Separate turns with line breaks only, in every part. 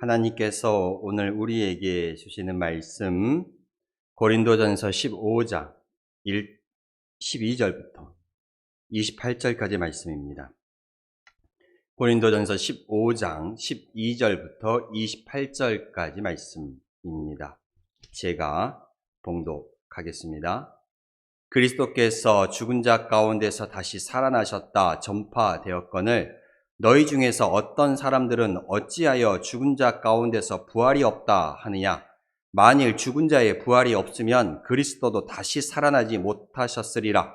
하나님께서 오늘 우리에게 주시는 말씀 고린도전서 15장 12절부터 28절까지 말씀입니다. 고린도전서 15장 12절부터 28절까지 말씀입니다. 제가 봉독하겠습니다. 그리스도께서 죽은 자 가운데서 다시 살아나셨다 전파되었거늘 너희 중에서 어떤 사람들은 어찌하여 죽은 자 가운데서 부활이 없다 하느냐? 만일 죽은 자의 부활이 없으면 그리스도도 다시 살아나지 못하셨으리라.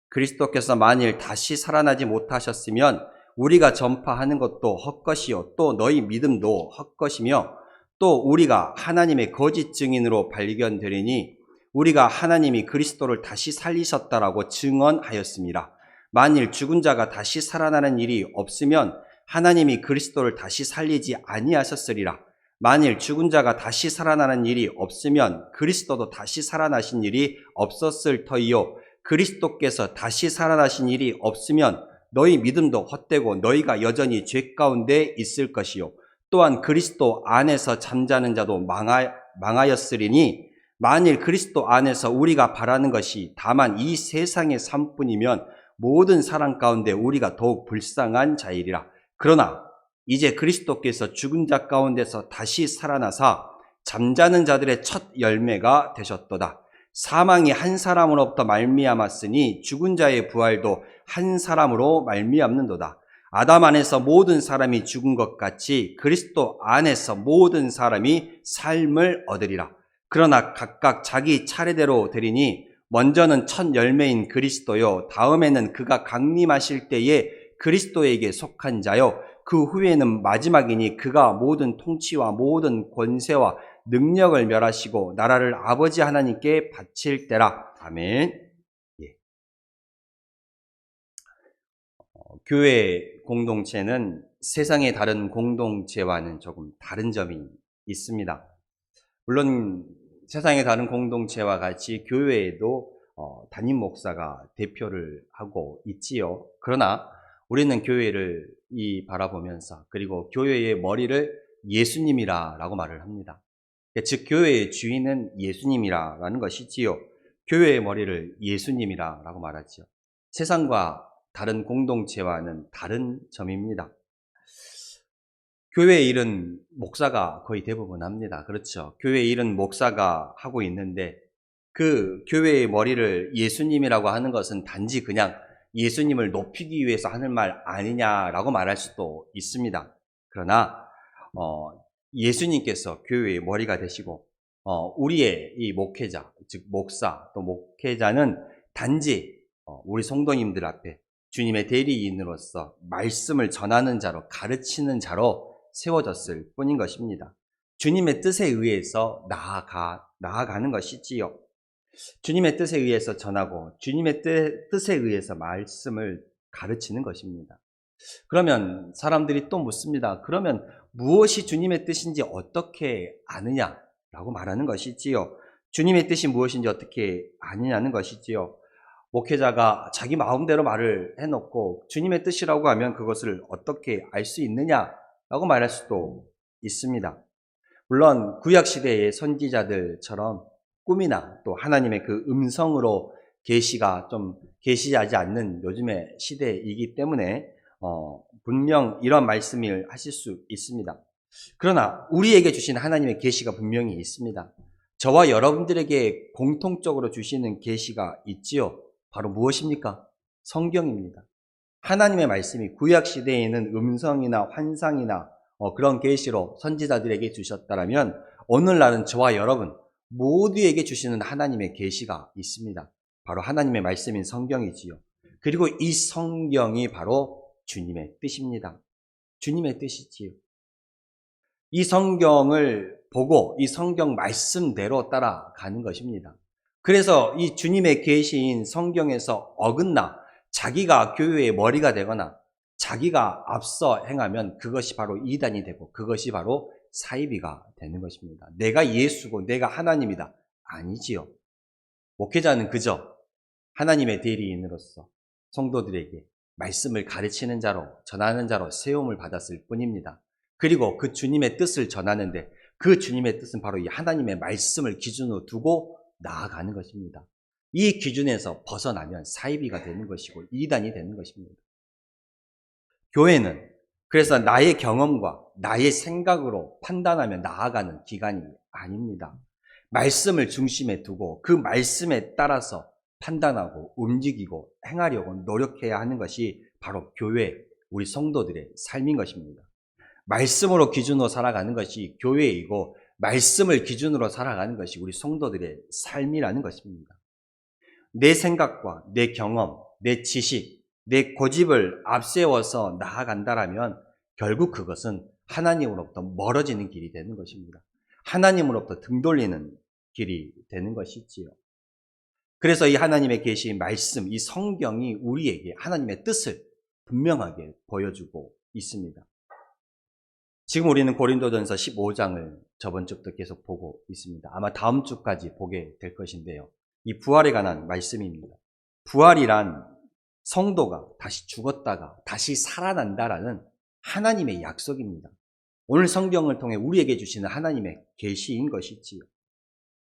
그리스도께서 만일 다시 살아나지 못하셨으면 우리가 전파하는 것도 헛것이요 또 너희 믿음도 헛것이며 또 우리가 하나님의 거짓 증인으로 발견되리니 우리가 하나님이 그리스도를 다시 살리셨다라고 증언하였습니다. 만일 죽은 자가 다시 살아나는 일이 없으면 하나님이 그리스도를 다시 살리지 아니하셨으리라. 만일 죽은 자가 다시 살아나는 일이 없으면 그리스도도 다시 살아나신 일이 없었을 터이요. 그리스도께서 다시 살아나신 일이 없으면 너희 믿음도 헛되고 너희가 여전히 죄 가운데 있을 것이요. 또한 그리스도 안에서 잠자는 자도 망하였으리니 만일 그리스도 안에서 우리가 바라는 것이 다만 이 세상의 삶뿐이면 모든 사람 가운데 우리가 더욱 불쌍한 자이리라. 그러나 이제 그리스도께서 죽은 자 가운데서 다시 살아나사 잠자는 자들의 첫 열매가 되셨도다. 사망이 한 사람으로부터 말미암았으니 죽은 자의 부활도 한 사람으로 말미암는도다. 아담 안에서 모든 사람이 죽은 것 같이 그리스도 안에서 모든 사람이 삶을 얻으리라. 그러나 각각 자기 차례대로 되리니 먼저는 첫 열매인 그리스도요 다음에는 그가 강림하실 때에 그리스도에게 속한 자요 그 후에는 마지막이니 그가 모든 통치와 모든 권세와 능력을 멸하시고 나라를 아버지 하나님께 바칠 때라. 아멘. 교회 공동체는 세상의 다른 공동체와는 조금 다른 점이 있습니다. 물론 세상의 다른 공동체와 같이 교회에도 담임 목사가 대표를 하고 있지요. 그러나 우리는 교회를 바라보면서 그리고 교회의 머리를 예수님이라고 말을 합니다. 즉 교회의 주인은 예수님이라는 것이지요. 교회의 머리를 예수님이라고 말하지요. 세상과 다른 공동체와는 다른 점입니다. 교회의 일은 목사가 거의 대부분 합니다. 그렇죠. 교회의 일은 목사가 하고 있는데 그 교회의 머리를 예수님이라고 하는 것은 단지 그냥 예수님을 높이기 위해서 하는 말 아니냐라고 말할 수도 있습니다. 그러나 예수님께서 교회의 머리가 되시고 우리의 이 목회자, 즉 목사 또 목회자는 단지 우리 성도님들 앞에 주님의 대리인으로서 말씀을 전하는 자로 가르치는 자로 세워졌을 뿐인 것입니다. 주님의 뜻에 의해서 나아가는 것이지요. 주님의 뜻에 의해서 전하고 주님의 뜻에 의해서 말씀을 가르치는 것입니다. 그러면 사람들이 또 묻습니다. 그러면 무엇이 주님의 뜻인지 어떻게 아느냐라고 말하는 것이지요. 주님의 뜻이 무엇인지 어떻게 아느냐는 것이지요. 목회자가 자기 마음대로 말을 해놓고 주님의 뜻이라고 하면 그것을 어떻게 알 수 있느냐라고 말할 수도 있습니다. 물론 구약시대의 선지자들처럼 꿈이나 또 하나님의 그 음성으로 계시가 좀 계시하지 않는 요즘의 시대이기 때문에 분명 이런 말씀을 하실 수 있습니다. 그러나 우리에게 주신 하나님의 계시가 분명히 있습니다. 저와 여러분들에게 공통적으로 주시는 계시가 있지요. 바로 무엇입니까? 성경입니다. 하나님의 말씀이 구약시대에는 음성이나 환상이나 그런 계시로 선지자들에게 주셨다면 오늘날은 저와 여러분 모두에게 주시는 하나님의 계시가 있습니다. 바로 하나님의 말씀인 성경이지요. 그리고 이 성경이 바로 주님의 뜻입니다. 주님의 뜻이지요. 이 성경을 보고 이 성경 말씀대로 따라가는 것입니다. 그래서 이 주님의 계시인 성경에서 어긋나 자기가 교회의 머리가 되거나 자기가 앞서 행하면 그것이 바로 이단이 되고 그것이 바로 사이비가 되는 것입니다. 내가 예수고 내가 하나님이다. 아니지요. 목회자는 그저 하나님의 대리인으로서 성도들에게 말씀을 가르치는 자로 전하는 자로 세움을 받았을 뿐입니다. 그리고 그 주님의 뜻을 전하는데 그 주님의 뜻은 바로 이 하나님의 말씀을 기준으로 두고 나아가는 것입니다. 이 기준에서 벗어나면 사이비가 되는 것이고 이단이 되는 것입니다. 교회는 그래서 나의 경험과 나의 생각으로 판단하며 나아가는 기관이 아닙니다. 말씀을 중심에 두고 그 말씀에 따라서 판단하고 움직이고 행하려고 노력해야 하는 것이 바로 교회, 우리 성도들의 삶인 것입니다. 말씀으로 기준으로 살아가는 것이 교회이고 말씀을 기준으로 살아가는 것이 우리 성도들의 삶이라는 것입니다. 내 생각과 내 경험, 내 지식, 내 고집을 앞세워서 나아간다라면 결국 그것은 하나님으로부터 멀어지는 길이 되는 것입니다. 하나님으로부터 등 돌리는 길이 되는 것이지요. 그래서 이 하나님의 계신 말씀, 이 성경이 우리에게 하나님의 뜻을 분명하게 보여주고 있습니다. 지금 우리는 고린도전서 15장을 저번 주부터 계속 보고 있습니다. 아마 다음 주까지 보게 될 것인데요. 이 부활에 관한 말씀입니다. 부활이란 성도가 다시 죽었다가 다시 살아난다라는 하나님의 약속입니다. 오늘 성경을 통해 우리에게 주시는 하나님의 계시인 것이지요.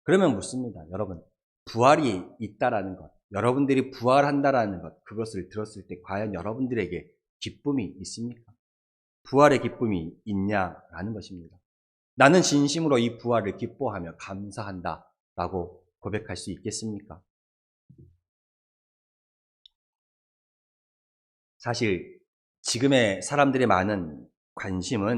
그러면 묻습니다. 여러분, 부활이 있다라는 것, 여러분들이 부활한다라는 것, 그것을 들었을 때 과연 여러분들에게 기쁨이 있습니까? 부활의 기쁨이 있냐라는 것입니다. 나는 진심으로 이 부활을 기뻐하며 감사한다라고 고백할 수 있겠습니까? 사실 지금의 사람들의 많은 관심은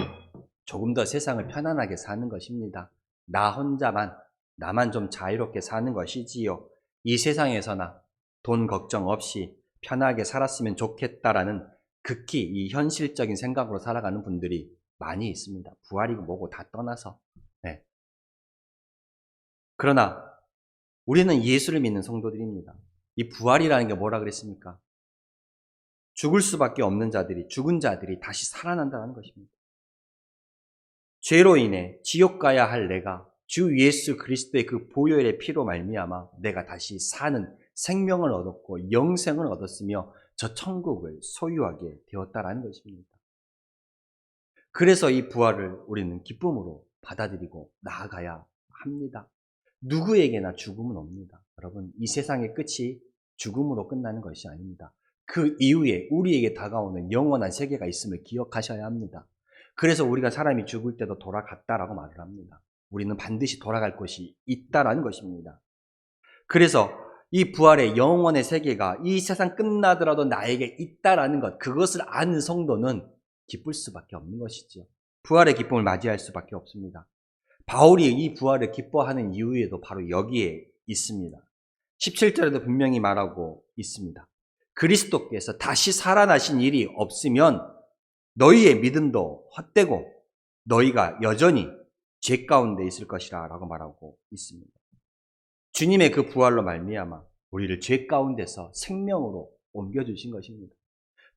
조금 더 세상을 편안하게 사는 것입니다. 나 혼자만, 나만 좀 자유롭게 사는 것이지요. 이 세상에서나 돈 걱정 없이 편하게 살았으면 좋겠다라는 극히 이 현실적인 생각으로 살아가는 분들이 많이 있습니다. 부활이고 뭐고 다 떠나서. 네. 그러나 우리는 예수를 믿는 성도들입니다. 이 부활이라는 게 뭐라 그랬습니까? 죽을 수밖에 없는 자들이, 죽은 자들이 다시 살아난다는 것입니다. 죄로 인해 지옥 가야 할 내가 주 예수 그리스도의 그 보혈의 피로 말미암아 내가 다시 사는 생명을 얻었고 영생을 얻었으며 저 천국을 소유하게 되었다라는 것입니다. 그래서 이 부활을 우리는 기쁨으로 받아들이고 나아가야 합니다. 누구에게나 죽음은 옵니다. 여러분, 이 세상의 끝이 죽음으로 끝나는 것이 아닙니다. 그 이후에 우리에게 다가오는 영원한 세계가 있음을 기억하셔야 합니다. 그래서 우리가 사람이 죽을 때도 돌아갔다라고 말을 합니다. 우리는 반드시 돌아갈 곳이 있다라는 것입니다. 그래서 이 부활의 영원의 세계가 이 세상 끝나더라도 나에게 있다라는 것, 그것을 아는 성도는 기쁠 수밖에 없는 것이죠. 부활의 기쁨을 맞이할 수밖에 없습니다. 바울이 이 부활을 기뻐하는 이유에도 바로 여기에 있습니다. 17절에도 분명히 말하고 있습니다. 그리스도께서 다시 살아나신 일이 없으면 너희의 믿음도 헛되고 너희가 여전히 죄 가운데 있을 것이라 라고 말하고 있습니다. 주님의 그 부활로 말미암아 우리를 죄 가운데서 생명으로 옮겨주신 것입니다.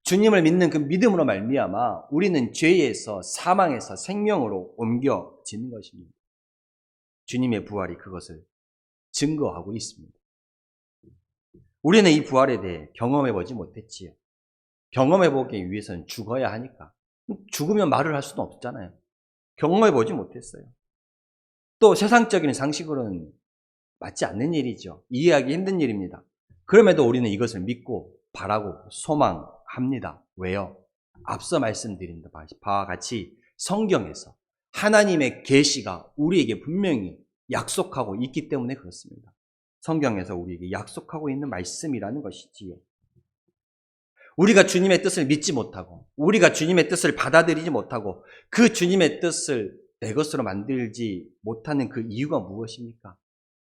주님을 믿는 그 믿음으로 말미암아 우리는 죄에서 사망에서 생명으로 옮겨지는 것입니다. 주님의 부활이 그것을 증거하고 있습니다. 우리는 이 부활에 대해 경험해보지 못했지요. 경험해보기 위해서는 죽어야 하니까. 죽으면 말을 할 수는 없잖아요. 경험해보지 못했어요. 또 세상적인 상식으로는 맞지 않는 일이죠. 이해하기 힘든 일입니다. 그럼에도 우리는 이것을 믿고 바라고 소망합니다. 왜요? 앞서 말씀드린 바와 같이 성경에서 하나님의 계시가 우리에게 분명히 약속하고 있기 때문에 그렇습니다. 성경에서 우리에게 약속하고 있는 말씀이라는 것이지요. 우리가 주님의 뜻을 믿지 못하고 우리가 주님의 뜻을 받아들이지 못하고 그 주님의 뜻을 내 것으로 만들지 못하는 그 이유가 무엇입니까?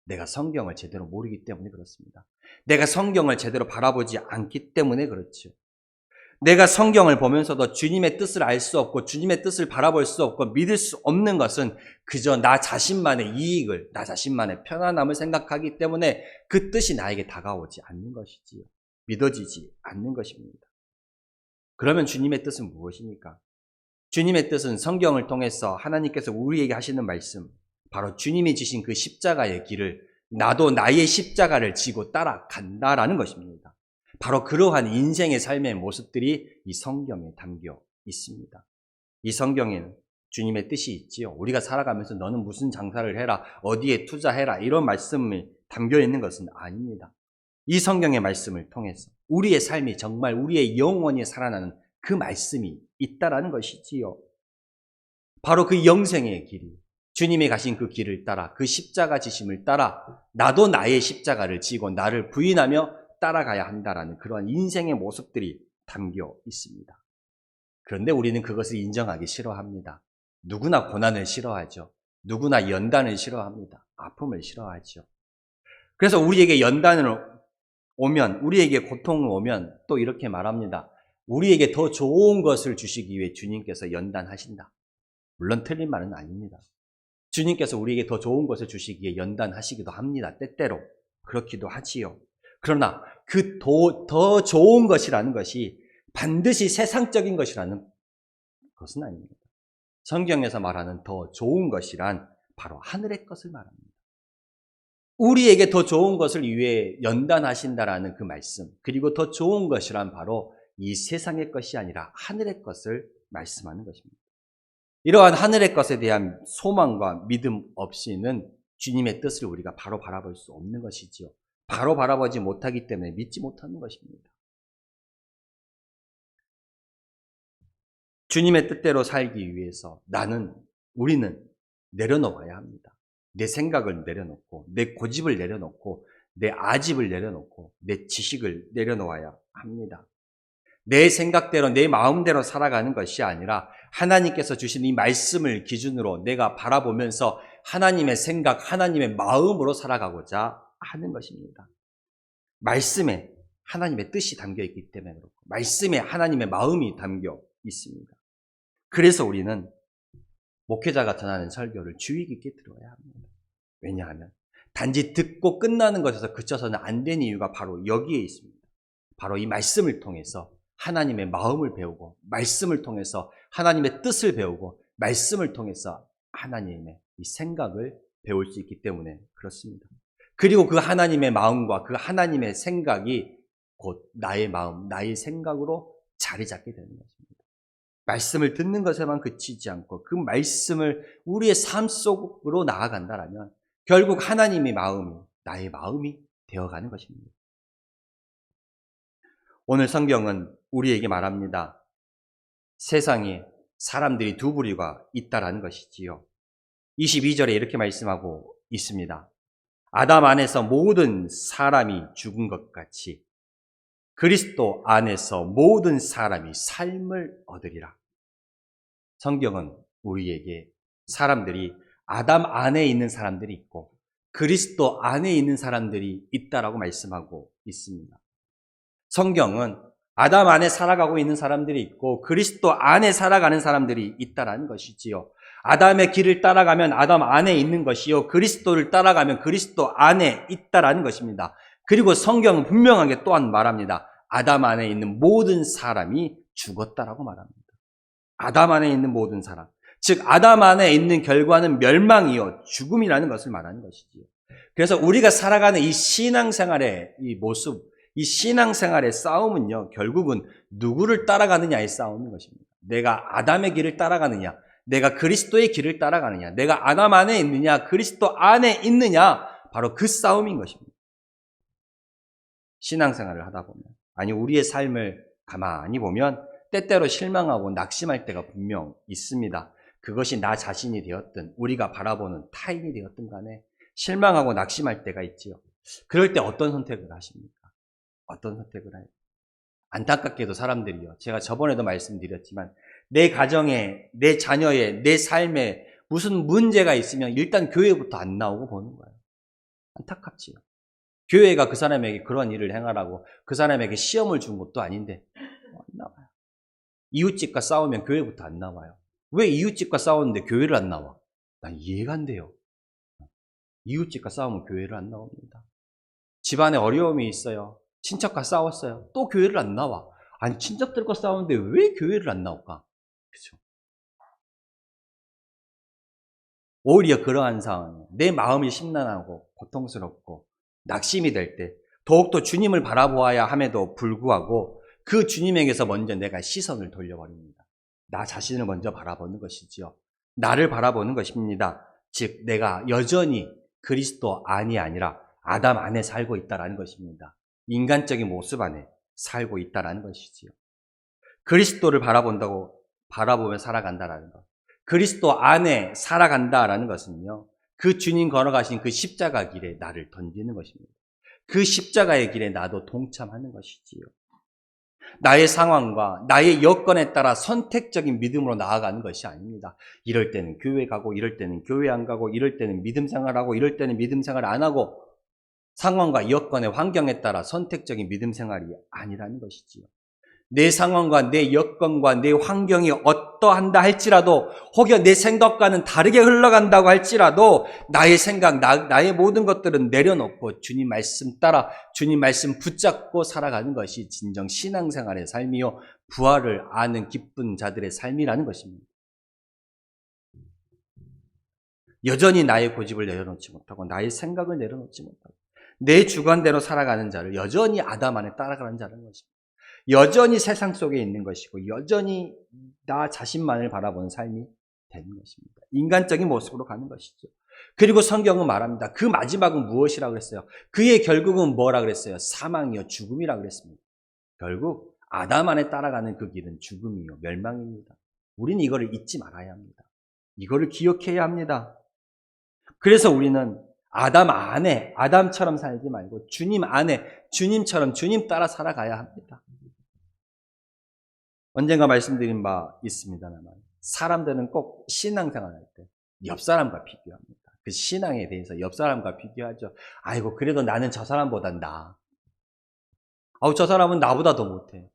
내가 성경을 제대로 모르기 때문에 그렇습니다. 내가 성경을 제대로 바라보지 않기 때문에 그렇죠. 내가 성경을 보면서도 주님의 뜻을 알 수 없고 주님의 뜻을 바라볼 수 없고 믿을 수 없는 것은 그저 나 자신만의 이익을, 나 자신만의 편안함을 생각하기 때문에 그 뜻이 나에게 다가오지 않는 것이지요. 믿어지지 않는 것입니다. 그러면 주님의 뜻은 무엇입니까? 주님의 뜻은 성경을 통해서 하나님께서 우리에게 하시는 말씀, 바로 주님이 지신 그 십자가의 길을 나도 나의 십자가를 지고 따라간다라는 것입니다. 바로 그러한 인생의 삶의 모습들이 이 성경에 담겨 있습니다. 이 성경에는 주님의 뜻이 있지요. 우리가 살아가면서 너는 무슨 장사를 해라, 어디에 투자해라 이런 말씀이 담겨 있는 것은 아닙니다. 이 성경의 말씀을 통해서 우리의 삶이 정말 우리의 영원히 살아나는 그 말씀이 있다라는 것이지요. 바로 그 영생의 길이, 주님이 가신 그 길을 따라, 그 십자가 지심을 따라 나도 나의 십자가를 지고 나를 부인하며 따라가야 한다라는 그러한 인생의 모습들이 담겨 있습니다. 그런데 우리는 그것을 인정하기 싫어합니다. 누구나 고난을 싫어하죠. 누구나 연단을 싫어합니다. 아픔을 싫어하죠. 그래서 우리에게 연단을 오면, 우리에게 고통을 오면 또 이렇게 말합니다. 우리에게 더 좋은 것을 주시기 위해 주님께서 연단하신다. 물론 틀린 말은 아닙니다. 주님께서 우리에게 더 좋은 것을 주시기에 연단하시기도 합니다. 때때로 그렇기도 하지요. 그러나 그 더 좋은 것이라는 것이 반드시 세상적인 것이라는 것은 아닙니다. 성경에서 말하는 더 좋은 것이란 바로 하늘의 것을 말합니다. 우리에게 더 좋은 것을 위해 연단하신다라는 그 말씀, 그리고 더 좋은 것이란 바로 이 세상의 것이 아니라 하늘의 것을 말씀하는 것입니다. 이러한 하늘의 것에 대한 소망과 믿음 없이는 주님의 뜻을 우리가 바로 바라볼 수 없는 것이지요. 바로 바라보지 못하기 때문에 믿지 못하는 것입니다. 주님의 뜻대로 살기 위해서 우리는 내려놓아야 합니다. 내 생각을 내려놓고, 내 고집을 내려놓고, 내 아집을 내려놓고, 내 지식을 내려놓아야 합니다. 내 생각대로, 내 마음대로 살아가는 것이 아니라 하나님께서 주신 이 말씀을 기준으로 내가 바라보면서 하나님의 생각, 하나님의 마음으로 살아가고자 하는 것입니다. 말씀에 하나님의 뜻이 담겨 있기 때문에 그렇고, 말씀에 하나님의 마음이 담겨 있습니다. 그래서 우리는 목회자가 전하는 설교를 주의 깊게 들어야 합니다. 왜냐하면 단지 듣고 끝나는 것에서 그쳐서는 안 되는 이유가 바로 여기에 있습니다. 바로 이 말씀을 통해서 하나님의 마음을 배우고, 말씀을 통해서 하나님의 뜻을 배우고, 말씀을 통해서 하나님의 이 생각을 배울 수 있기 때문에 그렇습니다. 그리고 그 하나님의 마음과 그 하나님의 생각이 곧 나의 마음, 나의 생각으로 자리 잡게 되는 것입니다. 말씀을 듣는 것에만 그치지 않고 그 말씀을 우리의 삶 속으로 나아간다라면 결국 하나님의 마음이 나의 마음이 되어가는 것입니다. 오늘 성경은 우리에게 말합니다. 세상에 사람들이 두 부류가 있다라는 것이지요. 22절에 이렇게 말씀하고 있습니다. 아담 안에서 모든 사람이 죽은 것 같이 그리스도 안에서 모든 사람이 삶을 얻으리라. 성경은 우리에게 사람들이 아담 안에 있는 사람들이 있고 그리스도 안에 있는 사람들이 있다라고 말씀하고 있습니다. 성경은 아담 안에 살아가고 있는 사람들이 있고 그리스도 안에 살아가는 사람들이 있다라는 것이지요. 아담의 길을 따라가면 아담 안에 있는 것이요, 그리스도를 따라가면 그리스도 안에 있다라는 것입니다. 그리고 성경은 분명하게 또한 말합니다. 아담 안에 있는 모든 사람이 죽었다라고 말합니다. 아담 안에 있는 모든 사람, 즉 아담 안에 있는 결과는 멸망이요 죽음이라는 것을 말하는 것이지요. 그래서 우리가 살아가는 이 신앙생활의 이 모습, 이 신앙생활의 싸움은요, 결국은 누구를 따라가느냐의 싸움인 것입니다. 내가 아담의 길을 따라가느냐, 내가 그리스도의 길을 따라가느냐, 내가 아담 안에 있느냐, 그리스도 안에 있느냐, 바로 그 싸움인 것입니다. 신앙생활을 하다 보면, 아니 우리의 삶을 가만히 보면 때때로 실망하고 낙심할 때가 분명 있습니다. 그것이 나 자신이 되었든 우리가 바라보는 타인이 되었든 간에 실망하고 낙심할 때가 있지요. 그럴 때 어떤 선택을 하십니까? 어떤 선택을 해요? 안타깝게도 사람들이요, 제가 저번에도 말씀드렸지만 내 가정에, 내 자녀에, 내 삶에 무슨 문제가 있으면 일단 교회부터 안 나오고 보는 거예요. 안타깝지요. 교회가 그 사람에게 그런 일을 행하라고 그 사람에게 시험을 준 것도 아닌데 안 나와요. 이웃집과 싸우면 교회부터 안 나와요. 왜 이웃집과 싸우는데 교회를 안 나와? 난 이해가 안 돼요. 이웃집과 싸우면 교회를 안 나옵니다. 집안에 어려움이 있어요. 친척과 싸웠어요. 또 교회를 안 나와. 아니 친척들과 싸우는데 왜 교회를 안 나올까? 그렇죠. 오히려 그러한 상황, 내 마음이 심란하고 고통스럽고 낙심이 될 때 더욱더 주님을 바라보아야 함에도 불구하고 그 주님에게서 먼저 내가 시선을 돌려버립니다. 나 자신을 먼저 바라보는 것이지요. 나를 바라보는 것입니다. 즉 내가 여전히 그리스도 안이 아니라 아담 안에 살고 있다는 것입니다. 인간적인 모습 안에 살고 있다는 것이지요. 그리스도를 바라보며 살아간다라는 것. 그리스도 안에 살아간다라는 것은요. 그 주님 걸어가신 그 십자가 길에 나를 던지는 것입니다. 그 십자가의 길에 나도 동참하는 것이지요. 나의 상황과 나의 여건에 따라 선택적인 믿음으로 나아가는 것이 아닙니다. 이럴 때는 교회 가고, 이럴 때는 교회 안 가고, 이럴 때는 믿음 생활하고, 이럴 때는 믿음 생활 안 하고, 상황과 여건의 환경에 따라 선택적인 믿음 생활이 아니라는 것이지요. 내 상황과 내 여건과 내 환경이 어떠한다 할지라도, 혹여 내 생각과는 다르게 흘러간다고 할지라도 나의 생각, 나의 모든 것들은 내려놓고 주님 말씀 따라 주님 말씀 붙잡고 살아가는 것이 진정 신앙생활의 삶이요 부활을 아는 기쁜 자들의 삶이라는 것입니다. 여전히 나의 고집을 내려놓지 못하고 나의 생각을 내려놓지 못하고 내 주관대로 살아가는 자를 여전히 아담 안에 따라가는 자라는 것입니다. 여전히 세상 속에 있는 것이고 여전히 나 자신만을 바라보는 삶이 되는 것입니다. 인간적인 모습으로 가는 것이죠. 그리고 성경은 말합니다. 그 마지막은 무엇이라고 그랬어요? 그의 결국은 뭐라 그랬어요? 사망이요 죽음이라고 그랬습니다. 결국 아담 안에 따라가는 그 길은 죽음이요 멸망입니다. 우리는 이거를 잊지 말아야 합니다. 이거를 기억해야 합니다. 그래서 우리는 아담 안에 아담처럼 살지 말고 주님 안에 주님처럼 주님 따라 살아가야 합니다. 언젠가 말씀드린 바 있습니다만 사람들은 꼭 신앙생활 할 때 옆 사람과 비교합니다. 그 신앙에 대해서 옆 사람과 비교하죠. 아이고 그래도 나는 저 사람보단 나아. 저 사람은 나보다 더 못해.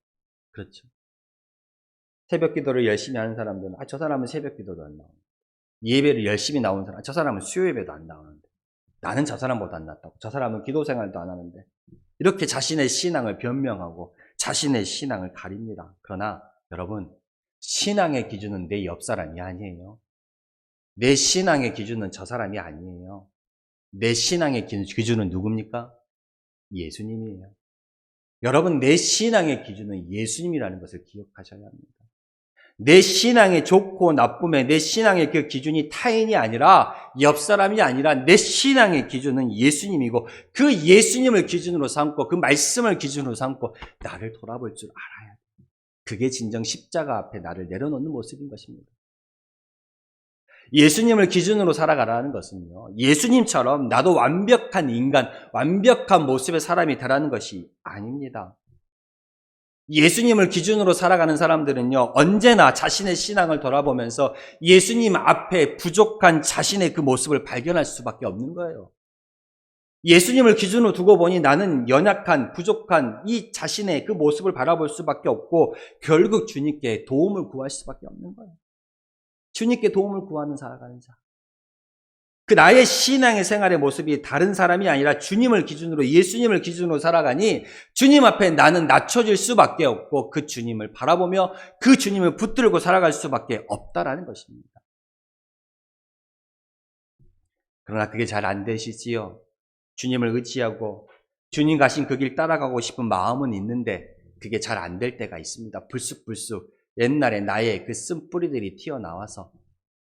그렇죠. 새벽 기도를 열심히 하는 사람들은 저 사람은 새벽 기도도 안 나오는데 예배를 열심히 나오는 사람 저 사람은 수요 예배도 안 나오는데 나는 저 사람보다 안 낫다고. 저 사람은 기도 생활도 안 하는데 이렇게 자신의 신앙을 변명하고 자신의 신앙을 가립니다. 그러나 여러분 신앙의 기준은 내 옆 사람이 아니에요. 내 신앙의 기준은 저 사람이 아니에요. 내 신앙의 기준은 누굽니까? 예수님이에요. 여러분 내 신앙의 기준은 예수님이라는 것을 기억하셔야 합니다. 내 신앙의 좋고 나쁨에 내 신앙의 그 기준이 타인이 아니라 옆 사람이 아니라 내 신앙의 기준은 예수님이고 그 예수님을 기준으로 삼고 그 말씀을 기준으로 삼고 나를 돌아볼 줄 알아야 돼. 그게 진정 십자가 앞에 나를 내려놓는 모습인 것입니다. 예수님을 기준으로 살아가라는 것은요. 예수님처럼 나도 완벽한 인간, 완벽한 모습의 사람이 되라는 것이 아닙니다. 예수님을 기준으로 살아가는 사람들은요, 언제나 자신의 신앙을 돌아보면서 예수님 앞에 부족한 자신의 그 모습을 발견할 수밖에 없는 거예요. 예수님을 기준으로 두고 보니 나는 연약한, 부족한 이 자신의 그 모습을 바라볼 수밖에 없고, 결국 주님께 도움을 구할 수밖에 없는 거예요. 주님께 도움을 구하는 살아가는 자. 그 나의 신앙의 생활의 모습이 다른 사람이 아니라 주님을 기준으로 예수님을 기준으로 살아가니 주님 앞에 나는 낮춰질 수밖에 없고 그 주님을 바라보며 그 주님을 붙들고 살아갈 수밖에 없다라는 것입니다. 그러나 그게 잘 안 되시지요. 주님을 의지하고 주님 가신 그 길 따라가고 싶은 마음은 있는데 그게 잘 안 될 때가 있습니다. 불쑥불쑥 옛날에 나의 그 쓴뿌리들이 튀어나와서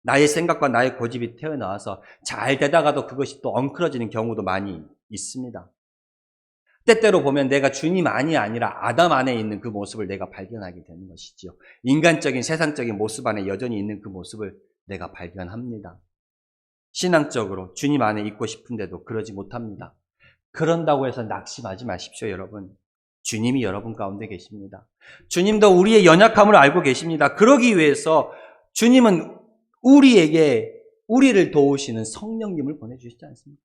나의 생각과 나의 고집이 튀어나와서 잘 되다가도 그것이 또 엉클어지는 경우도 많이 있습니다. 때때로 보면 내가 주님 안이 아니라 아담 안에 있는 그 모습을 내가 발견하게 되는 것이지요. 인간적인 세상적인 모습 안에 여전히 있는 그 모습을 내가 발견합니다. 신앙적으로 주님 안에 있고 싶은데도 그러지 못합니다. 그런다고 해서 낙심하지 마십시오, 여러분. 주님이 여러분 가운데 계십니다. 주님도 우리의 연약함을 알고 계십니다. 그러기 위해서 주님은 우리를 도우시는 성령님을 보내주시지 않습니까?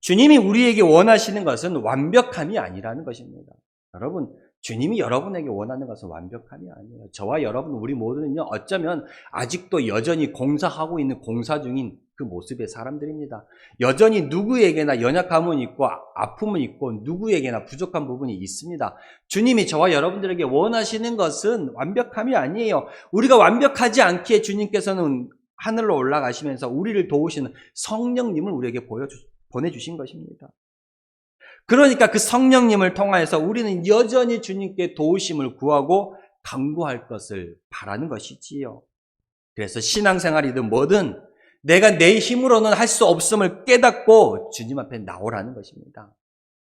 주님이 우리에게 원하시는 것은 완벽함이 아니라는 것입니다. 여러분, 주님이 여러분에게 원하는 것은 완벽함이 아니에요. 저와 여러분, 우리 모두는요, 어쩌면 아직도 여전히 공사하고 있는 공사 중인 그 모습의 사람들입니다. 여전히 누구에게나 연약함은 있고 아픔은 있고 누구에게나 부족한 부분이 있습니다. 주님이 저와 여러분들에게 원하시는 것은 완벽함이 아니에요. 우리가 완벽하지 않기에 주님께서는 하늘로 올라가시면서 우리를 도우시는 성령님을 우리에게 보내주신 것입니다. 그러니까 그 성령님을 통하여서 우리는 여전히 주님께 도우심을 구하고 간구할 것을 바라는 것이지요. 그래서 신앙생활이든 뭐든 내가 내 힘으로는 할 수 없음을 깨닫고 주님 앞에 나오라는 것입니다.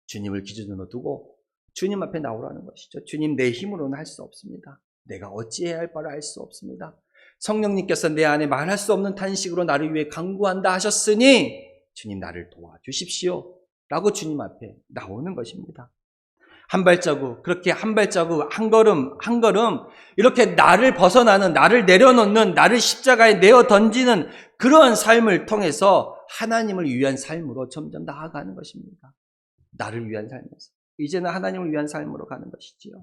주님을 기준으로 두고 주님 앞에 나오라는 것이죠. 주님, 내 힘으로는 할 수 없습니다. 내가 어찌해야 할 바를 알 수 없습니다. 성령님께서 내 안에 말할 수 없는 탄식으로 나를 위해 간구한다 하셨으니 주님, 나를 도와주십시오 라고 주님 앞에 나오는 것입니다. 한 발자국, 그렇게 한 발자국, 한 걸음, 한 걸음, 이렇게 나를 벗어나는, 나를 내려놓는, 나를 십자가에 내어 던지는 그러한 삶을 통해서 하나님을 위한 삶으로 점점 나아가는 것입니다. 나를 위한 삶에서. 이제는 하나님을 위한 삶으로 가는 것이지요.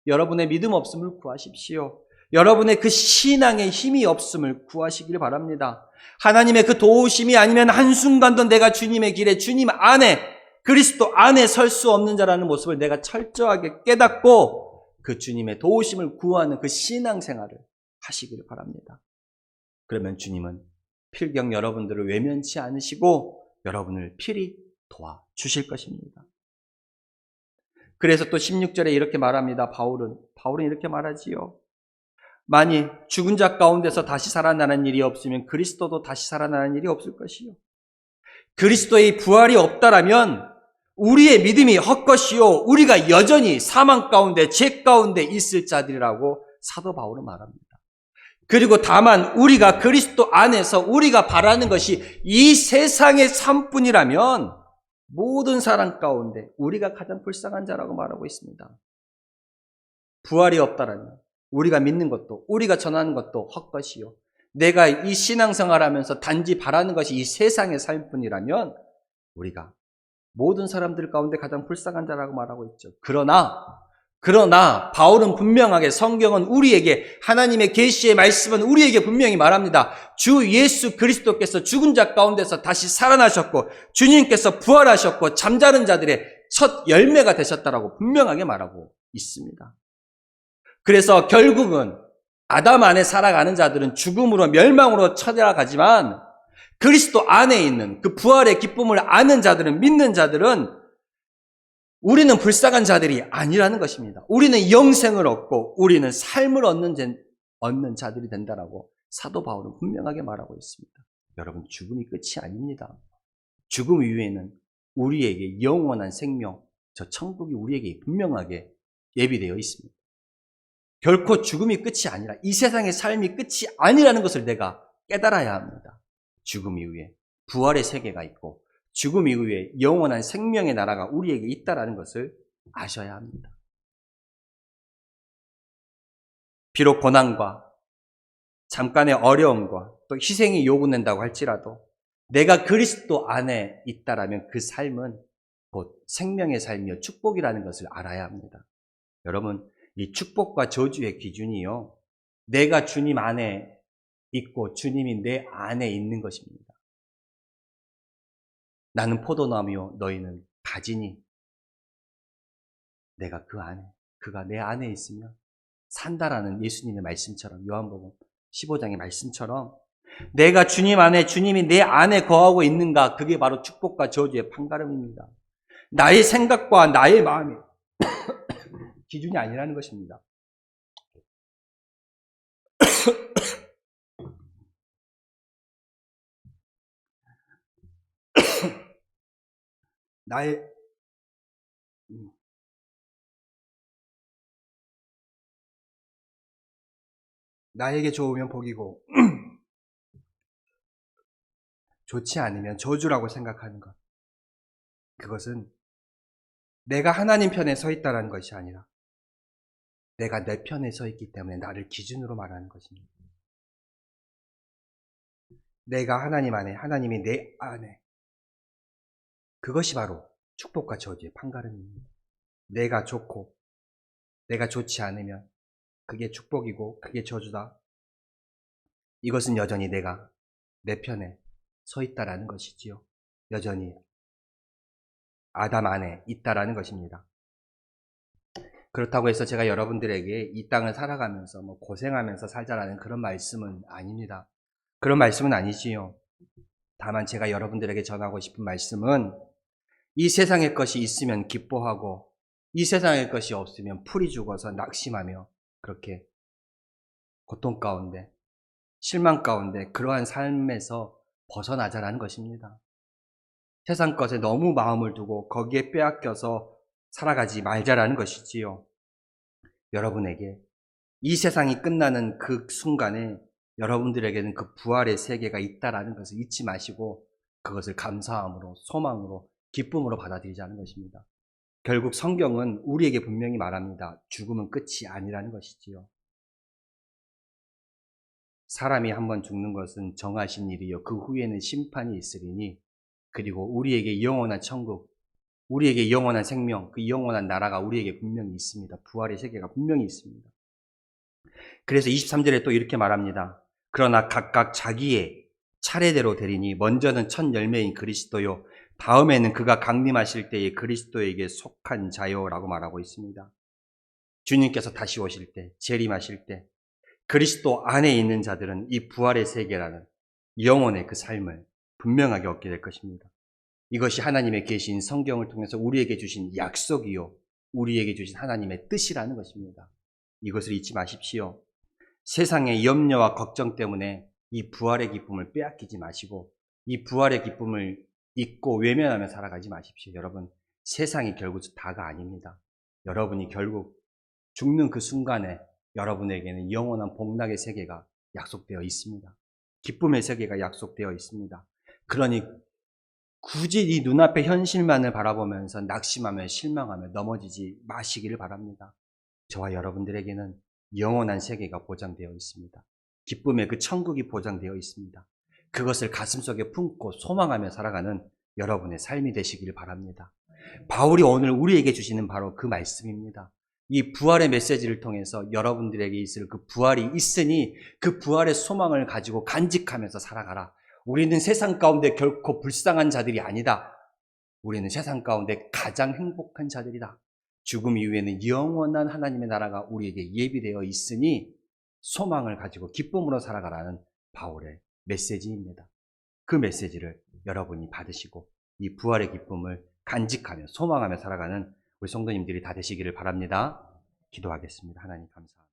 여러분의 믿음 없음을 구하십시오. 여러분의 그 신앙의 힘이 없음을 구하시길 바랍니다. 하나님의 그 도우심이 아니면 한순간도 내가 주님의 길에, 주님 안에, 그리스도 안에 설 수 없는 자라는 모습을 내가 철저하게 깨닫고 그 주님의 도우심을 구하는 그 신앙생활을 하시기를 바랍니다. 그러면 주님은 필경 여러분들을 외면치 않으시고 여러분을 필히 도와주실 것입니다. 그래서 또 16절에 이렇게 말합니다. 바울은 이렇게 말하지요. 만일 죽은 자 가운데서 다시 살아나는 일이 없으면 그리스도도 다시 살아나는 일이 없을 것이요. 그리스도의 부활이 없다라면 우리의 믿음이 헛것이요 우리가 여전히 사망 가운데 죄 가운데 있을 자들이라고 사도 바울은 말합니다. 그리고 다만 우리가 그리스도 안에서 우리가 바라는 것이 이 세상의 삶뿐이라면 모든 사람 가운데 우리가 가장 불쌍한 자라고 말하고 있습니다. 부활이 없다라면 우리가 믿는 것도 우리가 전하는 것도 헛것이요 내가 이 신앙생활하면서 단지 바라는 것이 이 세상의 삶뿐이라면 우리가 모든 사람들 가운데 가장 불쌍한 자라고 말하고 있죠. 그러나 바울은 분명하게 성경은 우리에게 하나님의 계시의 말씀은 우리에게 분명히 말합니다. 주 예수 그리스도께서 죽은 자 가운데서 다시 살아나셨고 주님께서 부활하셨고 잠자는 자들의 첫 열매가 되셨다라고 분명하게 말하고 있습니다. 그래서 결국은 아담 안에 살아가는 자들은 죽음으로 멸망으로 쳐들어가지만 그리스도 안에 있는 그 부활의 기쁨을 아는 자들은 믿는 자들은 우리는 불쌍한 자들이 아니라는 것입니다. 우리는 영생을 얻고 우리는 삶을 얻는 자들이 된다라고 사도 바울은 분명하게 말하고 있습니다. 여러분 죽음이 끝이 아닙니다. 죽음 이후에는 우리에게 영원한 생명, 저 천국이 우리에게 분명하게 예비되어 있습니다. 결코 죽음이 끝이 아니라 이 세상의 삶이 끝이 아니라는 것을 내가 깨달아야 합니다. 죽음 이후에 부활의 세계가 있고 죽음 이후에 영원한 생명의 나라가 우리에게 있다는 것을 아셔야 합니다. 비록 고난과 잠깐의 어려움과 또 희생이 요구된다고 할지라도 내가 그리스도 안에 있다라면 그 삶은 곧 생명의 삶이요 축복이라는 것을 알아야 합니다. 여러분 이 축복과 저주의 기준이요 내가 주님 안에 있고 주님이 내 안에 있는 것입니다. 나는 포도나무요 너희는 가지니 내가 그 안에 그가 내 안에 있으면 산다라는 예수님의 말씀처럼 요한복음 15장의 말씀처럼 내가 주님 안에 주님이 내 안에 거하고 있는가 그게 바로 축복과 저주의 판가름입니다. 나의 생각과 나의 마음이 기준이 아니라는 것입니다. 나에게 좋으면 복이고 좋지 않으면 저주라고 생각하는 것. 그것은 내가 하나님 편에 서 있다는 것이 아니라 내가 내 편에 서 있기 때문에 나를 기준으로 말하는 것입니다. 내가 하나님 안에, 하나님이 내 안에. 그것이 바로 축복과 저주의 판가름입니다. 내가 좋고 내가 좋지 않으면 그게 축복이고 그게 저주다. 이것은 여전히 내가 내 편에 서 있다라는 것이지요. 여전히 아담 안에 있다라는 것입니다. 그렇다고 해서 제가 여러분들에게 이 땅을 살아가면서 고생하면서 살자라는 그런 말씀은 아닙니다. 그런 말씀은 아니지요. 다만 제가 여러분들에게 전하고 싶은 말씀은 이 세상의 것이 있으면 기뻐하고 이 세상의 것이 없으면 풀이 죽어서 낙심하며 그렇게 고통 가운데 실망 가운데 그러한 삶에서 벗어나자라는 것입니다. 세상 것에 너무 마음을 두고 거기에 빼앗겨서 살아가지 말자라는 것이지요. 여러분에게 이 세상이 끝나는 그 순간에 여러분들에게는 그 부활의 세계가 있다라는 것을 잊지 마시고 그것을 감사함으로, 소망으로, 기쁨으로 받아들이자는 것입니다. 결국 성경은 우리에게 분명히 말합니다. 죽음은 끝이 아니라는 것이지요. 사람이 한번 죽는 것은 정하신 일이요 그 후에는 심판이 있으리니, 그리고 우리에게 영원한 천국, 우리에게 영원한 생명, 그 영원한 나라가 우리에게 분명히 있습니다. 부활의 세계가 분명히 있습니다. 그래서 23절에 또 이렇게 말합니다. 그러나 각각 자기의 차례대로 되리니 먼저는 첫 열매인 그리스도요 다음에는 그가 강림하실 때에 그리스도에게 속한 자요 라고 말하고 있습니다. 주님께서 다시 오실 때, 재림하실 때 그리스도 안에 있는 자들은 이 부활의 세계라는 영혼의 그 삶을 분명하게 얻게 될 것입니다. 이것이 하나님의 계신 성경을 통해서 우리에게 주신 약속이요 우리에게 주신 하나님의 뜻이라는 것입니다. 이것을 잊지 마십시오. 세상의 염려와 걱정 때문에 이 부활의 기쁨을 빼앗기지 마시고 이 부활의 기쁨을 잊고 외면하며 살아가지 마십시오. 여러분, 세상이 결국 다가 아닙니다. 여러분이 결국 죽는 그 순간에 여러분에게는 영원한 복락의 세계가 약속되어 있습니다. 기쁨의 세계가 약속되어 있습니다. 그러니 굳이 이 눈앞의 현실만을 바라보면서 낙심하며 실망하며 넘어지지 마시기를 바랍니다. 저와 여러분들에게는 영원한 세계가 보장되어 있습니다. 기쁨의 그 천국이 보장되어 있습니다. 그것을 가슴속에 품고 소망하며 살아가는 여러분의 삶이 되시길 바랍니다. 바울이 오늘 우리에게 주시는 바로 그 말씀입니다. 이 부활의 메시지를 통해서 여러분들에게 있을 그 부활이 있으니 그 부활의 소망을 가지고 간직하면서 살아가라. 우리는 세상 가운데 결코 불쌍한 자들이 아니다. 우리는 세상 가운데 가장 행복한 자들이다. 죽음 이후에는 영원한 하나님의 나라가 우리에게 예비되어 있으니 소망을 가지고 기쁨으로 살아가라는 바울의 메시지입니다. 그 메시지를 여러분이 받으시고 이 부활의 기쁨을 간직하며 소망하며 살아가는 우리 성도님들이 다 되시기를 바랍니다. 기도하겠습니다. 하나님 감사합니다.